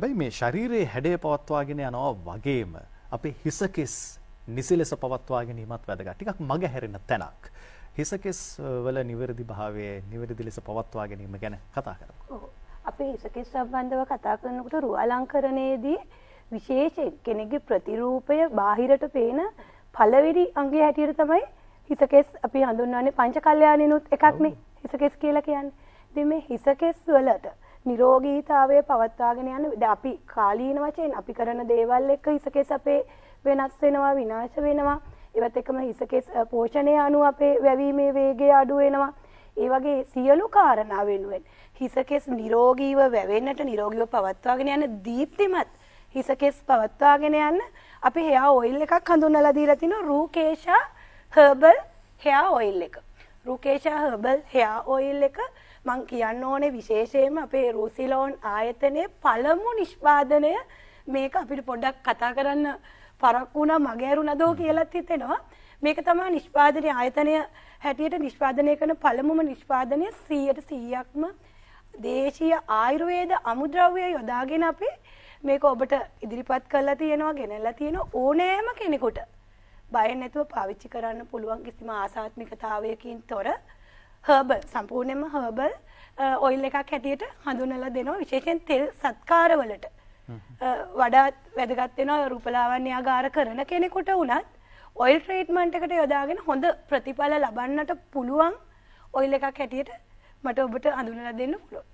හැබැයි මේ ශරීරයේ හැඩය පවත්වාගෙන යනවා වගේම අපේ හිසකෙස් නිසි ලෙස පවත්වා ගැනීමත් වැදගත්. ටිකක් මග හැරෙන තැනක්. හිසකෙස් වල නිවැරදි භාවය නිවැරදි ලෙස පවත්වා ගැනීම ගැන කතා කරමු. ඔව්. අපි හිසකෙස් සම්බන්ධව කතා කරනකොට රුව අලංකරණයේදී විශේෂ කෙනෙකුගේ ප්‍රතිරූපය බාහිරට පේන පළවෙනි අංගය හැටියට තමයි හිසකෙස් අපි හඳුන්වන්නේ පංචකල්යාණිනුත් එකක්නේ හිසකෙස් කියලා කියන්නේ. ඉතින් මේ හිසකෙස් වලට නිරෝගීතාවය පවත්වාගෙන යන අපි කාලීන වශයෙන් අපි කරන දේවල් එක්ක හිසකෙස් අපේ වෙනස් වෙනවා විනාශ වෙනවා. ඒවත් එක්කම හිසකෙස් පෝෂණය අනුව අපේ වැවීමේ වේගය අඩු වෙනවා. ඒ වගේ සියලු කාරණා වෙනුවෙන් හිසකෙස් නිරෝගීව වැවෙන්නට නිරෝගීව පවත්වාගෙන යන දීප්තිමත් හිසකෙස් පවත්වාගෙන යන්න අපි hair oil එකක් හඳුන්වලා දීලා තිනවා රූකේෂා herbal hair oil එක. රූකේෂා herbal hair oil එක මම කියන්න ඕනේ විශේෂයෙන්ම අපේ රූසිලෝන් ආයතනයේ පළමු නිෂ්පාදනය මේක අපිට පොඩ්ඩක් කතා කරන්න පරක්කු වුණා මගේ ඇරුණදෝ කියලාත් හිතෙනවා. මේක තමයි නිෂ්පාදන ආයතනය හැටියට නිෂ්පාදනය කරන පළමුම නිෂ්පාදනය 100%ක්ම දේශීය ආයුර්වේද අමුද්‍රව්‍ය යොදාගෙන අපි මේක ඔබට ඉදිරිපත් කරලා තියෙනවා ගෙනල්ලා තියෙනවා ඕනෑම කෙනෙකුට බය නැතුව පාවිච්චි කරන්න පුළුවන් කිසිම ආසාත්මිකතාවයකින් තොර herbal සම්පූර්ණයෙන්ම herbal oil එකක් හැටියට හඳුන්වලා දෙනවා විශේෂයෙන් තෙල් සත්කාරවලට වඩාත් වැදගත් වෙනවා රූපලාවන්‍යාගාර කරන කෙනෙකුට උනත් oil treatment එකට යොදාගෙන හොඳ ප්‍රතිඵල ලබන්නට පුළුවන් oil එකක් හැටියට මට ඔබට හඳුන්වලා දෙන්න පුළුවන්.